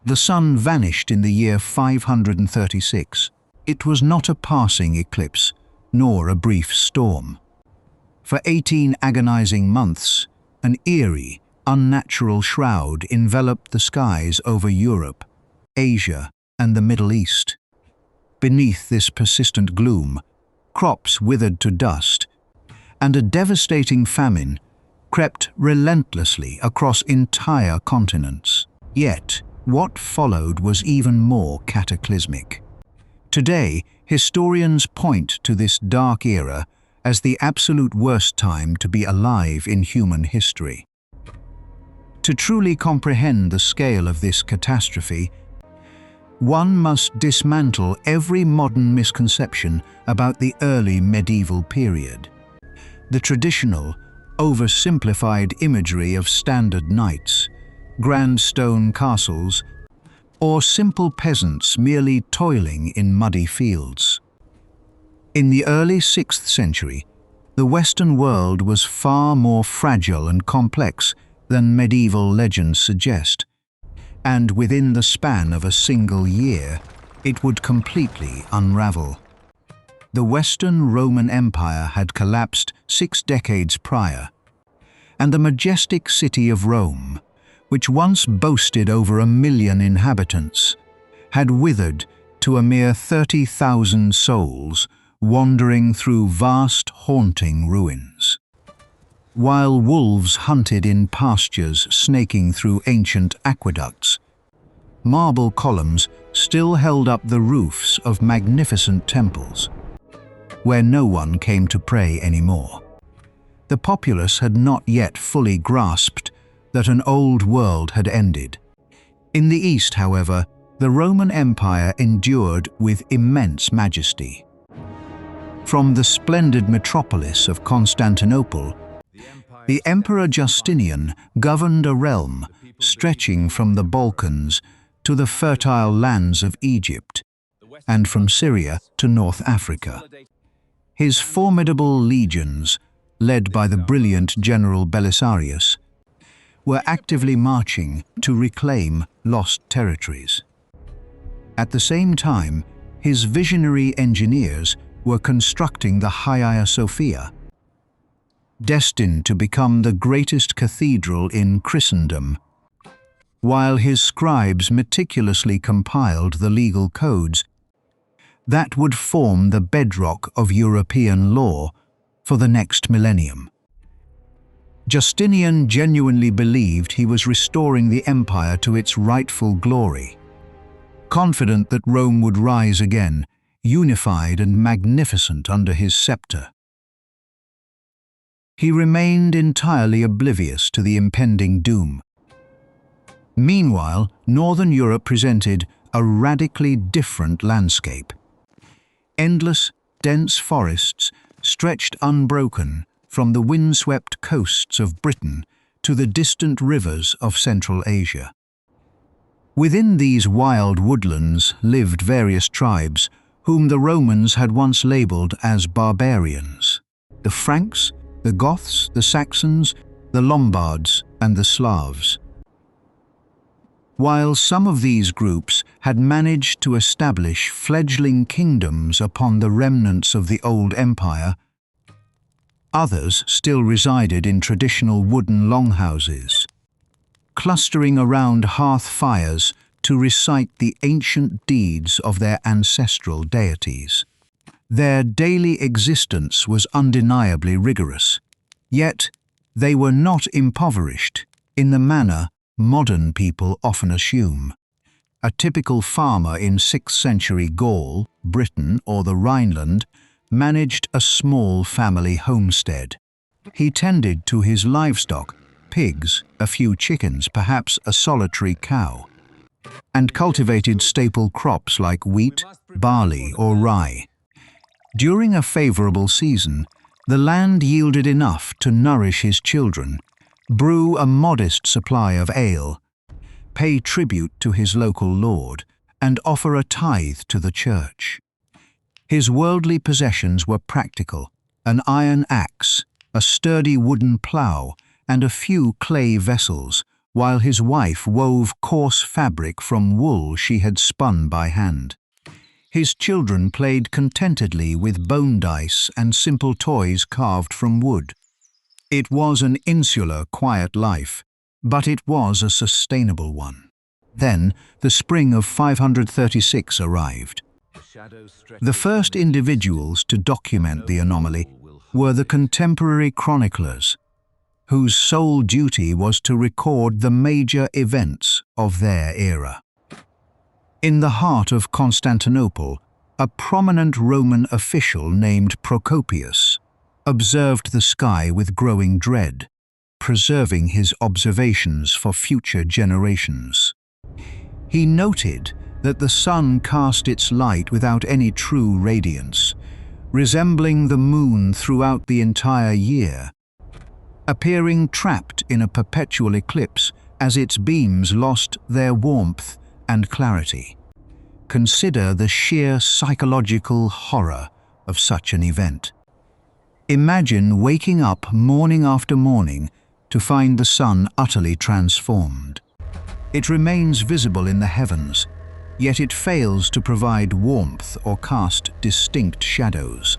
The sun vanished in the year 536. It was not a passing eclipse, nor a brief storm. For 18 agonizing months, an eerie, unnatural shroud enveloped the skies over Europe, Asia, and the Middle East. Beneath this persistent gloom, crops withered to dust, and a devastating famine crept relentlessly across entire continents. Yet, what followed was even more cataclysmic. Today, historians point to this dark era as the absolute worst time to be alive in human history. To truly comprehend the scale of this catastrophe, one must dismantle every modern misconception about the early medieval period. The traditional, oversimplified imagery of standard knights, grand stone castles, or simple peasants merely toiling in muddy fields. In the early 6th century, the Western world was far more fragile and complex than medieval legends suggest, and within the span of a single year, it would completely unravel. The Western Roman Empire had collapsed 6 decades prior, and the majestic city of Rome, which once boasted over 1 million inhabitants, had withered to a mere 30,000 souls wandering through vast, haunting ruins. While wolves hunted in pastures snaking through ancient aqueducts, marble columns still held up the roofs of magnificent temples, where no one came to pray anymore. The populace had not yet fully grasped that an old world had ended. In the East, however, the Roman Empire endured with immense majesty. From the splendid metropolis of Constantinople, the Emperor Justinian governed a realm stretching from the Balkans to the fertile lands of Egypt, and from Syria to North Africa. His formidable legions, led by the brilliant General Belisarius, were actively marching to reclaim lost territories. At the same time, his visionary engineers were constructing the Hagia Sophia, destined to become the greatest cathedral in Christendom, while his scribes meticulously compiled the legal codes that would form the bedrock of European law for the next millennium. Justinian genuinely believed he was restoring the empire to its rightful glory, confident that Rome would rise again, unified and magnificent under his scepter. He remained entirely oblivious to the impending doom. Meanwhile, Northern Europe presented a radically different landscape. Endless, dense forests stretched unbroken from the windswept coasts of Britain to the distant rivers of Central Asia. Within these wild woodlands lived various tribes whom the Romans had once labeled as barbarians: the Franks, the Goths, the Saxons, the Lombards, and the Slavs. While some of these groups had managed to establish fledgling kingdoms upon the remnants of the old empire, others still resided in traditional wooden longhouses, clustering around hearth fires to recite the ancient deeds of their ancestral deities. Their daily existence was undeniably rigorous, yet they were not impoverished in the manner modern people often assume. A typical farmer in 6th century Gaul, Britain, or the Rhineland managed a small family homestead. He tended to his livestock, pigs, a few chickens, perhaps a solitary cow, and cultivated staple crops like wheat, barley, or rye. During a favorable season, the land yielded enough to nourish his children, brew a modest supply of ale, pay tribute to his local lord, and offer a tithe to the church. His worldly possessions were practical: an iron axe, a sturdy wooden plough, and a few clay vessels, while his wife wove coarse fabric from wool she had spun by hand. His children played contentedly with bone dice and simple toys carved from wood. It was an insular, quiet life, but it was a sustainable one. Then, the spring of 536 arrived. The first individuals to document the anomaly were the contemporary chroniclers, whose sole duty was to record the major events of their era. In the heart of Constantinople, a prominent Roman official named Procopius observed the sky with growing dread, preserving his observations for future generations. He noted that the sun cast its light without any true radiance, resembling the moon throughout the entire year, appearing trapped in a perpetual eclipse as its beams lost their warmth and clarity. Consider the sheer psychological horror of such an event. Imagine waking up morning after morning to find the sun utterly transformed. It remains visible in the heavens, yet it fails to provide warmth or cast distinct shadows.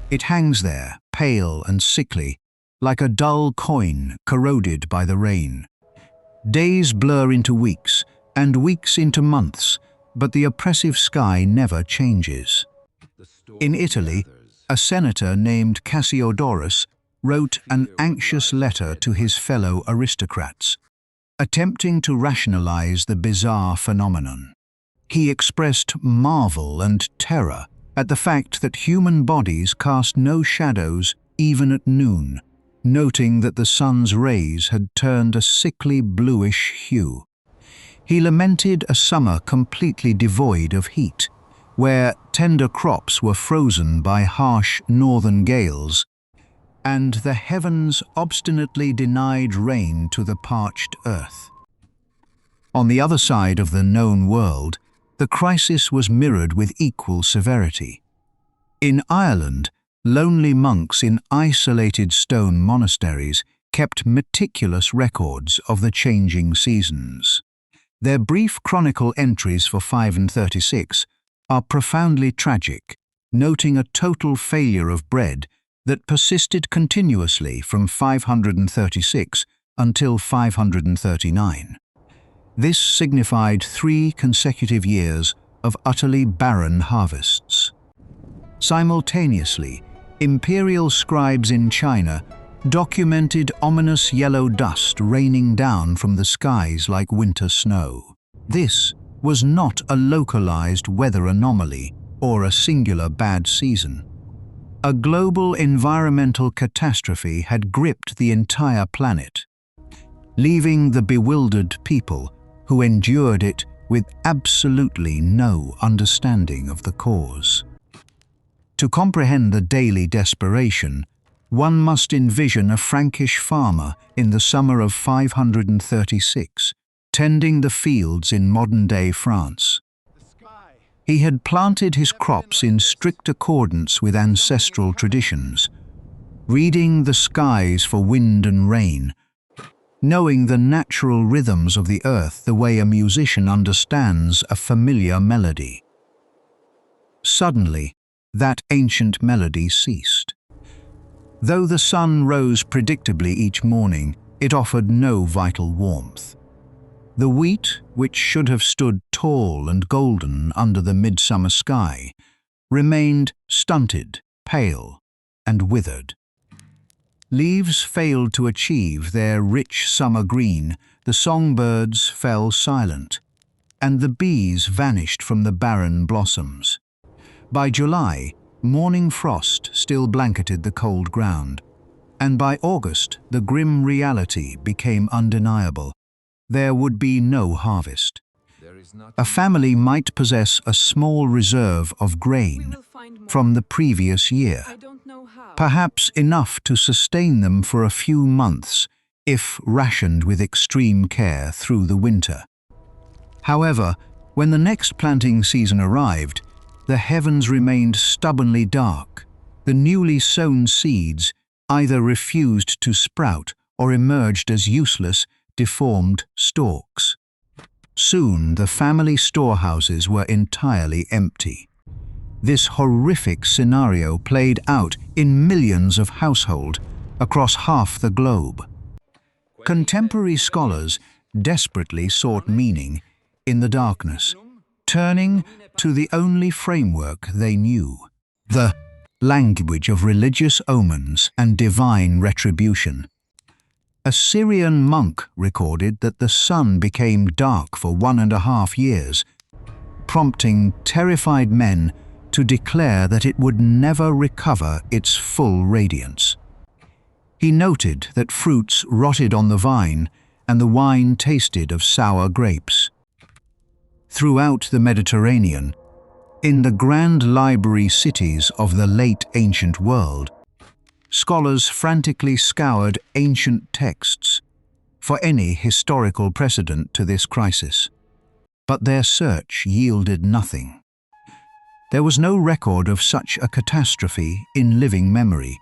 It hangs there, pale and sickly, like a dull coin corroded by the rain. Days blur into weeks, and weeks into months, but the oppressive sky never changes. In Italy, a senator named Cassiodorus wrote an anxious letter to his fellow aristocrats, attempting to rationalize the bizarre phenomenon. He expressed marvel and terror at the fact that human bodies cast no shadows even at noon, noting that the sun's rays had turned a sickly bluish hue. He lamented a summer completely devoid of heat, where tender crops were frozen by harsh northern gales, and the heavens obstinately denied rain to the parched earth. On the other side of the known world, the crisis was mirrored with equal severity. In Ireland, lonely monks in isolated stone monasteries kept meticulous records of the changing seasons. Their brief chronicle entries for 536 are profoundly tragic, noting a total failure of bread that persisted continuously from 536 until 539. This signified 3 consecutive years of utterly barren harvests. Simultaneously, imperial scribes in China documented ominous yellow dust raining down from the skies like winter snow. This was not a localized weather anomaly or a singular bad season. A global environmental catastrophe had gripped the entire planet, leaving the bewildered people who endured it with absolutely no understanding of the cause. To comprehend the daily desperation, one must envision a Frankish farmer in the summer of 536, tending the fields in modern-day France. He had planted his crops in strict accordance with ancestral traditions, reading the skies for wind and rain, knowing the natural rhythms of the earth the way a musician understands a familiar melody. Suddenly, that ancient melody ceased. Though the sun rose predictably each morning, it offered no vital warmth. The wheat, which should have stood tall and golden under the midsummer sky, remained stunted, pale, and withered. Leaves failed to achieve their rich summer green, the songbirds fell silent, and the bees vanished from the barren blossoms. By July, morning frost still blanketed the cold ground, and by August the grim reality became undeniable. There would be no harvest. A family might possess a small reserve of grain from the previous year, perhaps enough to sustain them for a few months if rationed with extreme care through the winter. However, when the next planting season arrived, the heavens remained stubbornly dark. The newly sown seeds either refused to sprout or emerged as useless, deformed stalks. Soon the family storehouses were entirely empty. This horrific scenario played out in millions of households across half the globe. Contemporary scholars desperately sought meaning in the darkness, turning to the only framework they knew: the language of religious omens and divine retribution. A Syrian monk recorded that the sun became dark for 1.5 years, prompting terrified men to declare that it would never recover its full radiance. He noted that fruits rotted on the vine and the wine tasted of sour grapes. Throughout the Mediterranean, in the grand library cities of the late ancient world, scholars frantically scoured ancient texts for any historical precedent to this crisis. But their search yielded nothing. There was no record of such a catastrophe in living memory,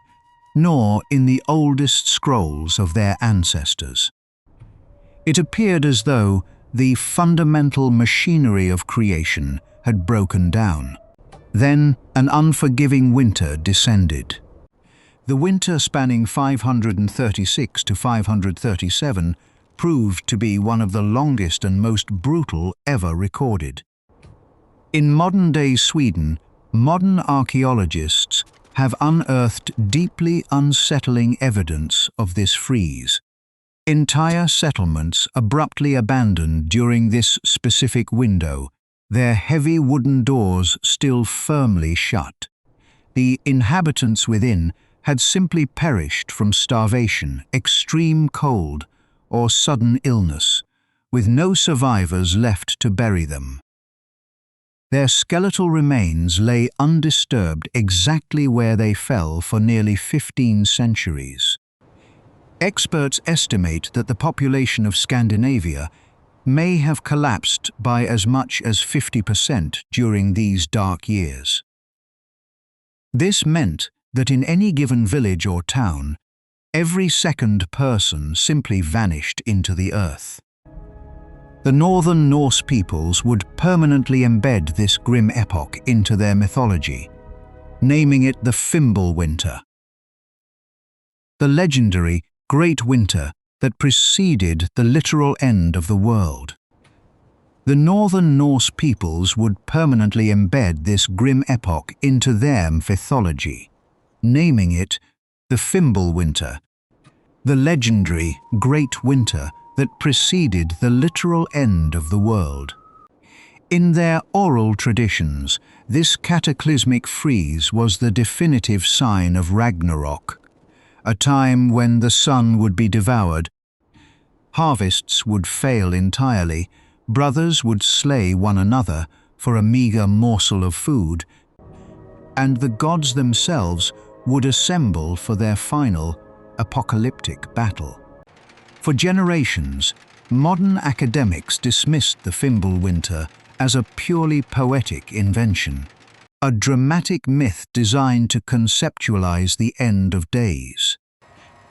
nor in the oldest scrolls of their ancestors. It appeared as though the fundamental machinery of creation had broken down. Then an unforgiving winter descended. The winter spanning 536 to 537 proved to be one of the longest and most brutal ever recorded. In modern-day Sweden, modern archaeologists have unearthed deeply unsettling evidence of this freeze. Entire settlements abruptly abandoned during this specific window, their heavy wooden doors still firmly shut. The inhabitants within had simply perished from starvation, extreme cold, or sudden illness, with no survivors left to bury them. Their skeletal remains lay undisturbed exactly where they fell for nearly 15 centuries. Experts estimate that the population of Scandinavia may have collapsed by as much as 50% during these dark years. This meant that in any given village or town, every second person simply vanished into the earth. The northern Norse peoples would permanently embed this grim epoch into their mythology, naming it the Fimbulwinter, the legendary Great Winter that preceded the literal end of the world. The northern Norse peoples would permanently embed this grim epoch into their mythology, naming it the Fimbulwinter, the legendary Great Winter that preceded the literal end of the world. In their oral traditions, this cataclysmic freeze was the definitive sign of Ragnarok, a time when the sun would be devoured, harvests would fail entirely, brothers would slay one another for a meager morsel of food, and the gods themselves would assemble for their final apocalyptic battle. For generations, modern academics dismissed the Fimbulwinter as a purely poetic invention, a dramatic myth designed to conceptualize the end of days.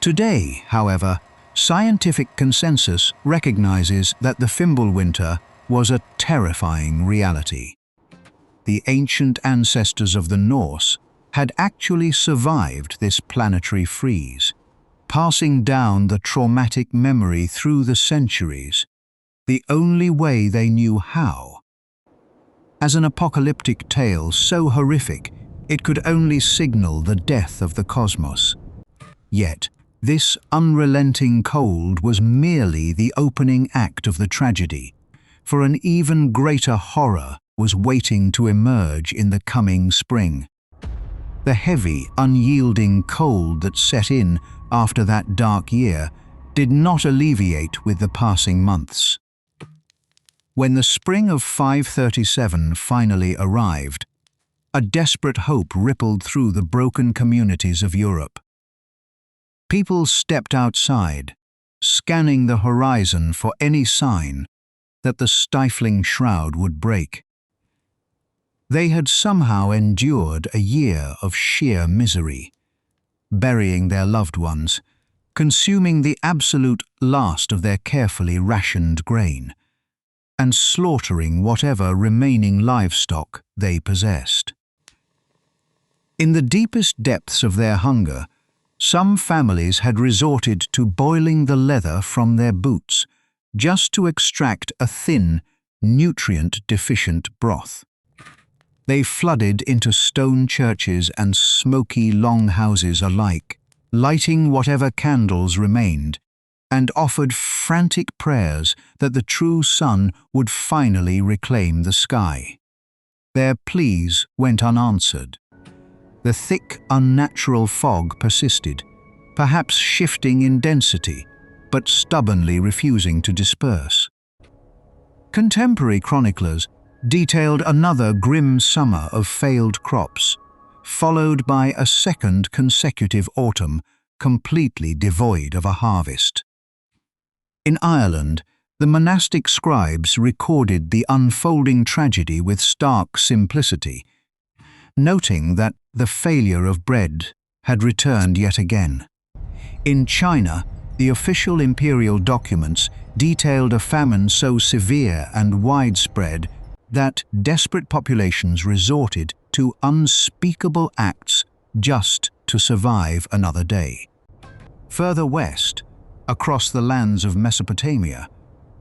Today, however, scientific consensus recognizes that the Fimbulwinter was a terrifying reality. The ancient ancestors of the Norse had actually survived this planetary freeze, passing down the traumatic memory through the centuries, the only way they knew how. As an apocalyptic tale so horrific, it could only signal the death of the cosmos. Yet, this unrelenting cold was merely the opening act of the tragedy, for an even greater horror was waiting to emerge in the coming spring. The heavy, unyielding cold that set in after that dark year did not alleviate with the passing months. When the spring of 537 finally arrived, a desperate hope rippled through the broken communities of Europe. People stepped outside, scanning the horizon for any sign that the stifling shroud would break. They had somehow endured a year of sheer misery, burying their loved ones, consuming the absolute last of their carefully rationed grain, and slaughtering whatever remaining livestock they possessed. In the deepest depths of their hunger, some families had resorted to boiling the leather from their boots just to extract a thin, nutrient-deficient broth. They flooded into stone churches and smoky longhouses alike, lighting whatever candles remained, and offered frantic prayers that the true sun would finally reclaim the sky. Their pleas went unanswered. The thick, unnatural fog persisted, perhaps shifting in density, but stubbornly refusing to disperse. Contemporary chroniclers detailed another grim summer of failed crops, followed by a second consecutive autumn completely devoid of a harvest. In Ireland, the monastic scribes recorded the unfolding tragedy with stark simplicity, noting that the failure of bread had returned yet again. In China, the official imperial documents detailed a famine so severe and widespread that desperate populations resorted to unspeakable acts just to survive another day. Further west, across the lands of Mesopotamia,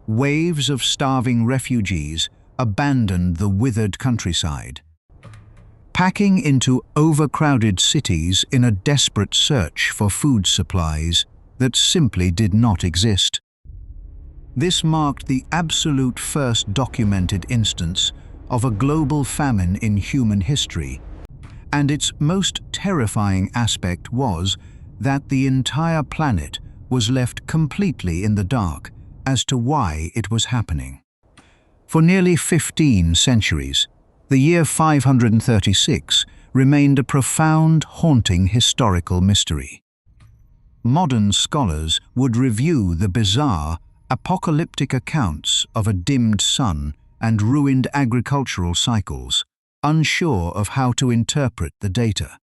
waves of starving refugees abandoned the withered countryside, packing into overcrowded cities in a desperate search for food supplies that simply did not exist. This marked the absolute first documented instance of a global famine in human history, and its most terrifying aspect was that the entire planet was left completely in the dark as to why it was happening. For nearly 15 centuries, the year 536 remained a profound, haunting historical mystery. Modern scholars would review the bizarre, apocalyptic accounts of a dimmed sun and ruined agricultural cycles, unsure of how to interpret the data.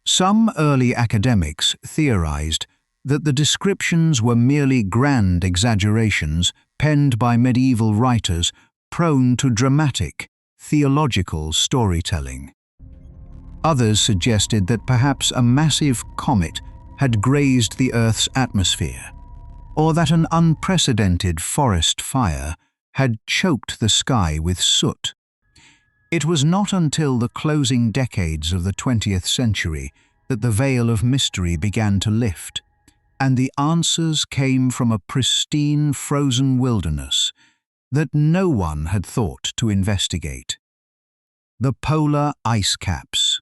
Some early academics theorized that the descriptions were merely grand exaggerations penned by medieval writers prone to dramatic, theological storytelling. Others suggested that perhaps a massive comet had grazed the Earth's atmosphere, or that an unprecedented forest fire had choked the sky with soot. It was not until the closing decades of the 20th century that the veil of mystery began to lift, and the answers came from a pristine, frozen wilderness that no one had thought to investigate. The polar ice caps.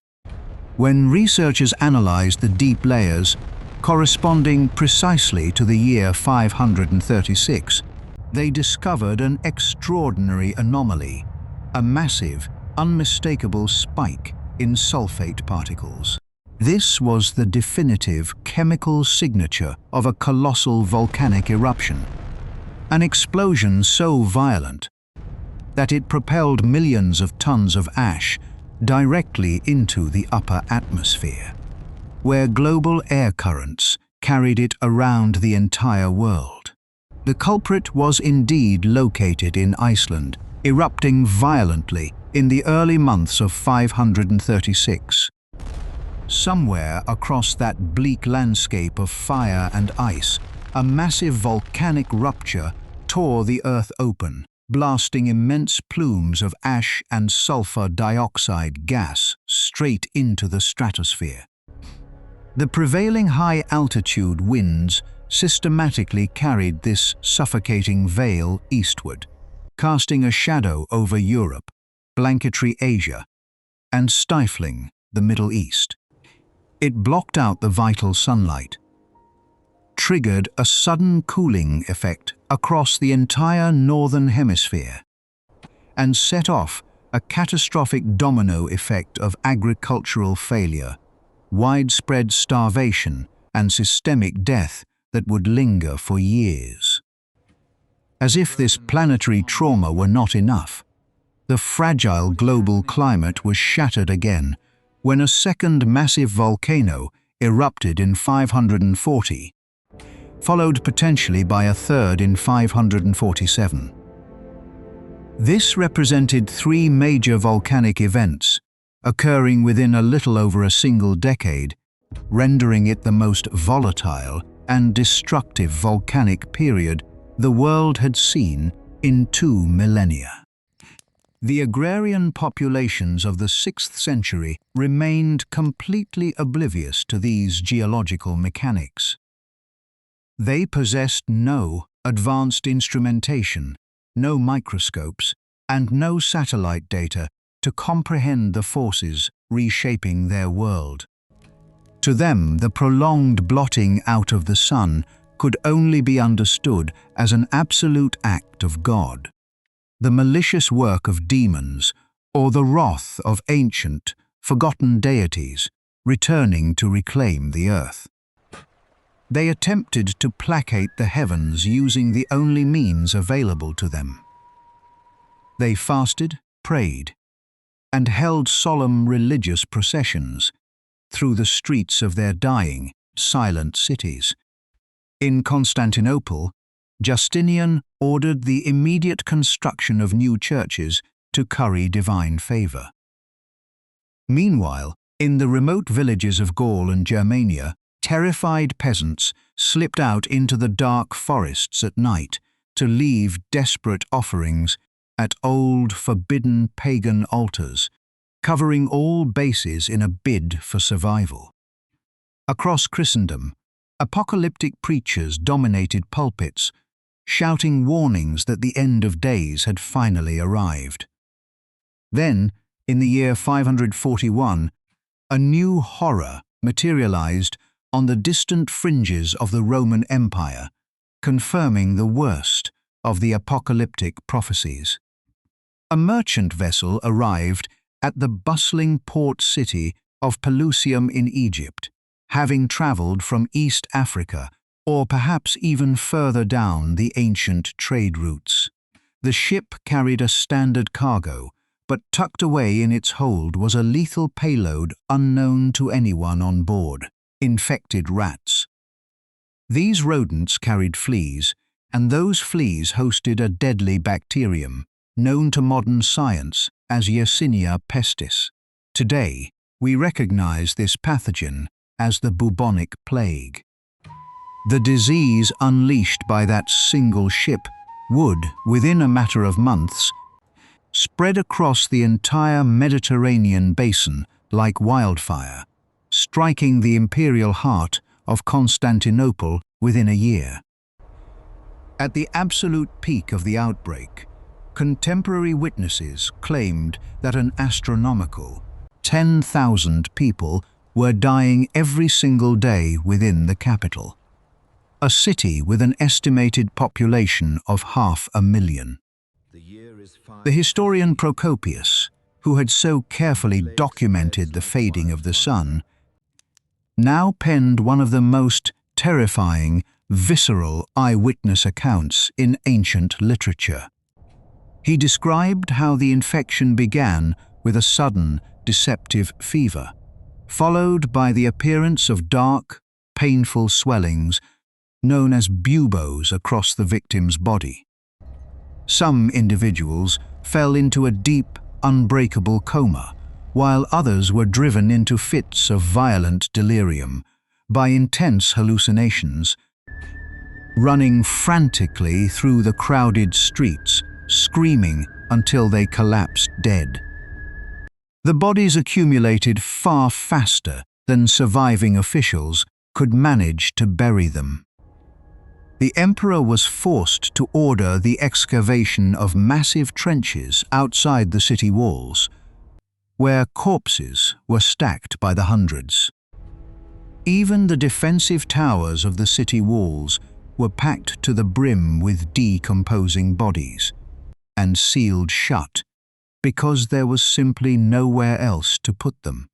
When researchers analyzed the deep layers corresponding precisely to the year 536, they discovered an extraordinary anomaly, a massive, unmistakable spike in sulfate particles. This was the definitive chemical signature of a colossal volcanic eruption, an explosion so violent that it propelled millions of tons of ash directly into the upper atmosphere, where global air currents carried it around the entire world. The culprit was indeed located in Iceland, erupting violently in the early months of 536. Somewhere across that bleak landscape of fire and ice, a massive volcanic rupture tore the earth open, blasting immense plumes of ash and sulfur dioxide gas straight into the stratosphere. The prevailing high-altitude winds systematically carried this suffocating veil eastward, casting a shadow over Europe, blanketry Asia, and stifling the Middle East. It blocked out the vital sunlight, triggered a sudden cooling effect across the entire northern hemisphere, and set off a catastrophic domino effect of agricultural failure, widespread starvation, and systemic death that would linger for years. As if this planetary trauma were not enough, the fragile global climate was shattered again when a second massive volcano erupted in 540, followed potentially by a third in 547. This represented three major volcanic events, occurring within a little over a single decade, rendering it the most volatile and destructive volcanic period the world had seen in 2 millennia. The agrarian populations of the 6th century remained completely oblivious to these geological mechanics. They possessed no advanced instrumentation, no microscopes, and no satellite data to comprehend the forces reshaping their world. To them, the prolonged blotting out of the sun could only be understood as an absolute act of God, the malicious work of demons, or the wrath of ancient, forgotten deities returning to reclaim the earth. They attempted to placate the heavens using the only means available to them. They fasted, prayed, and held solemn religious processions through the streets of their dying, silent cities. In Constantinople, Justinian ordered the immediate construction of new churches to curry divine favor. Meanwhile, in the remote villages of Gaul and Germania, terrified peasants slipped out into the dark forests at night to leave desperate offerings at old, forbidden pagan altars, covering all bases in a bid for survival. Across Christendom, apocalyptic preachers dominated pulpits, shouting warnings that the end of days had finally arrived. Then, in the year 541, a new horror materialized on the distant fringes of the Roman Empire, confirming the worst of the apocalyptic prophecies. A merchant vessel arrived at the bustling port city of Pelusium in Egypt, having traveled from East Africa, or perhaps even further down the ancient trade routes. The ship carried a standard cargo, but tucked away in its hold was a lethal payload unknown to anyone on board: infected rats. These rodents carried fleas, and those fleas hosted a deadly bacterium, known to modern science as Yersinia pestis. Today, we recognize this pathogen as the bubonic plague. The disease unleashed by that single ship would, within a matter of months, spread across the entire Mediterranean basin like wildfire, striking the imperial heart of Constantinople within a year. At the absolute peak of the outbreak, contemporary witnesses claimed that an astronomical 10,000 people were dying every single day within the capital, a city with an estimated population of 500,000. The historian Procopius, who had so carefully documented the fading of the sun, now penned one of the most terrifying, visceral eyewitness accounts in ancient literature. He described how the infection began with a sudden, deceptive fever, followed by the appearance of dark, painful swellings known as buboes across the victim's body. Some individuals fell into a deep, unbreakable coma, while others were driven into fits of violent delirium by intense hallucinations, running frantically through the crowded streets, screaming until they collapsed dead. The bodies accumulated far faster than surviving officials could manage to bury them. The emperor was forced to order the excavation of massive trenches outside the city walls, where corpses were stacked by the hundreds. Even the defensive towers of the city walls were packed to the brim with decomposing bodies and sealed shut because there was simply nowhere else to put them.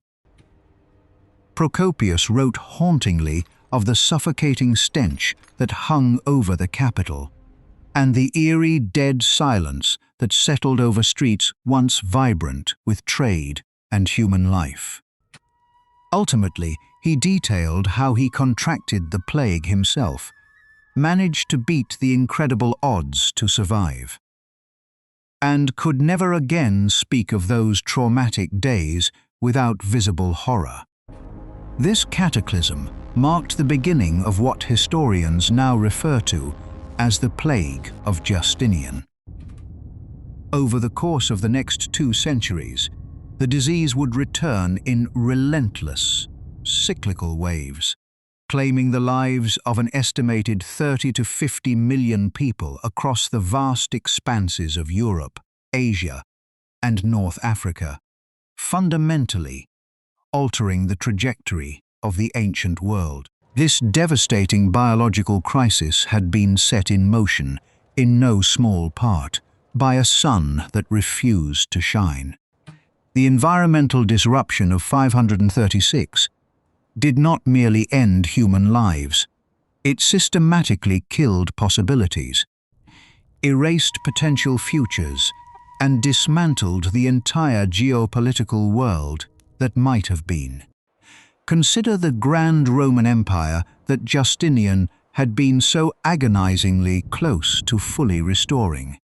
Procopius wrote hauntingly of the suffocating stench that hung over the capital, and the eerie dead silence that settled over streets once vibrant with trade and human life. Ultimately, He detailed how he contracted the plague himself, managed to beat the incredible odds to survive, and could never again speak of those traumatic days without visible horror. This cataclysm marked the beginning of what historians now refer to as the Plague of Justinian. Over the course of the next 2 centuries, the disease would return in relentless, cyclical waves, claiming the lives of an estimated 30 to 50 million people across the vast expanses of Europe, Asia, and North Africa, fundamentally altering the trajectory of the ancient world. This devastating biological crisis had been set in motion, in no small part, by a sun that refused to shine. The environmental disruption of 536 did not merely end human lives, it systematically killed possibilities, erased potential futures, and dismantled the entire geopolitical world that might have been. Consider the grand Roman Empire that Justinian had been so agonizingly close to fully restoring.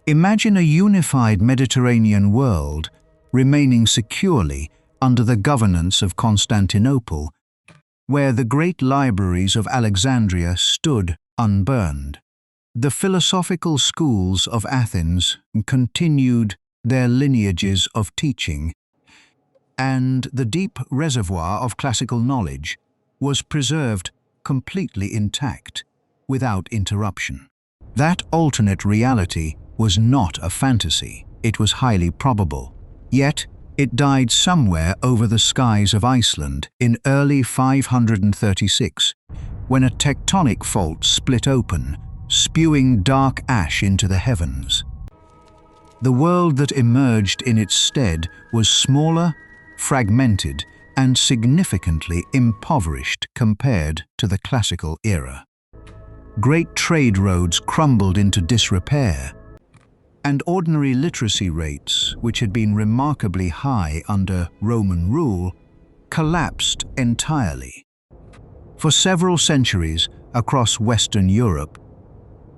Imagine a unified Mediterranean world remaining securely under the governance of Constantinople, where the great libraries of Alexandria stood unburned. The philosophical schools of Athens continued their lineages of teaching, and the deep reservoir of classical knowledge was preserved completely intact, without interruption. That alternate reality was not a fantasy, it was highly probable. Yet, it died somewhere over the skies of Iceland in early 536, when a tectonic fault split open, spewing dark ash into the heavens. The world that emerged in its stead was smaller, fragmented, and significantly impoverished compared to the classical era. Great trade roads crumbled into disrepair, and ordinary literacy rates, which had been remarkably high under Roman rule, collapsed entirely. For several centuries across Western Europe,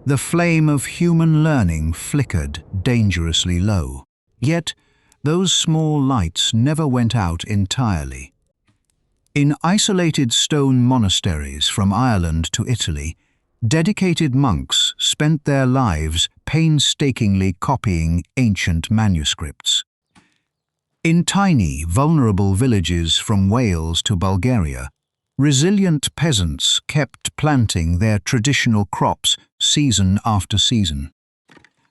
the flame of human learning flickered dangerously low. Yet, those small lights never went out entirely. In isolated stone monasteries from Ireland to Italy, dedicated monks spent their lives painstakingly copying ancient manuscripts. In tiny, vulnerable villages from Wales to Bulgaria, resilient peasants kept planting their traditional crops season after season.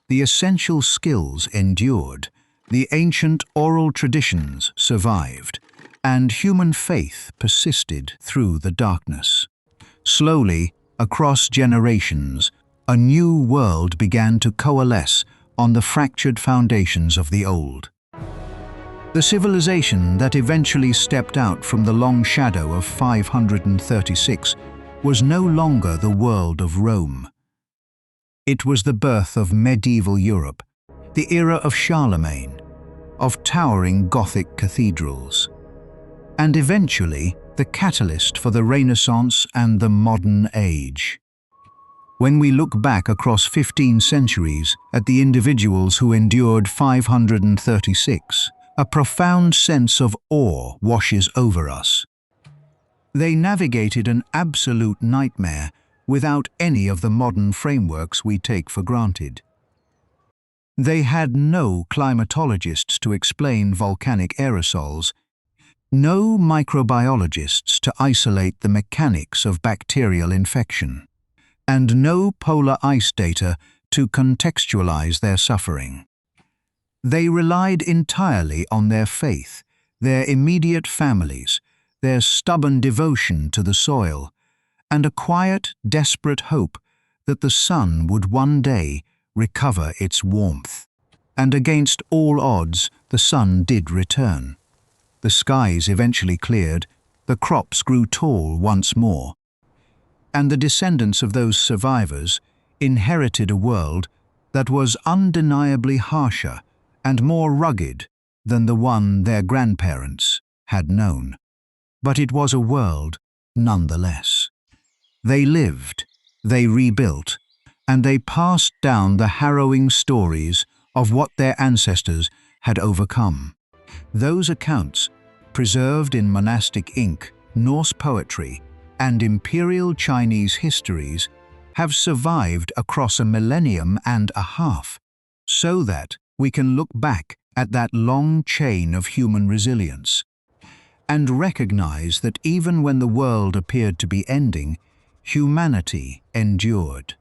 The essential skills endured, the ancient oral traditions survived, and human faith persisted through the darkness. Slowly, across generations, a new world began to coalesce on the fractured foundations of the old. The civilization that eventually stepped out from the long shadow of 536 was no longer the world of Rome. It was the birth of medieval Europe, the era of Charlemagne, of towering Gothic cathedrals, and eventually the catalyst for the Renaissance and the modern age. When we look back across 15 centuries at the individuals who endured 536, a profound sense of awe washes over us. They navigated an absolute nightmare without any of the modern frameworks we take for granted. They had no climatologists to explain volcanic aerosols, no microbiologists to isolate the mechanics of bacterial infection, and no polar ice data to contextualize their suffering. They relied entirely on their faith, their immediate families, their stubborn devotion to the soil, and a quiet, desperate hope that the sun would one day recover its warmth. And against all odds, the sun did return. The skies eventually cleared, the crops grew tall once more, and the descendants of those survivors inherited a world that was undeniably harsher and more rugged than the one their grandparents had known. but it was a world nonetheless. They lived, they rebuilt, and they passed down the harrowing stories of what their ancestors had overcome. Those accounts, preserved in monastic ink, Norse poetry, and imperial Chinese histories, have survived across a millennium and a half, so that we can look back at that long chain of human resilience and recognize that even when the world appeared to be ending, humanity endured.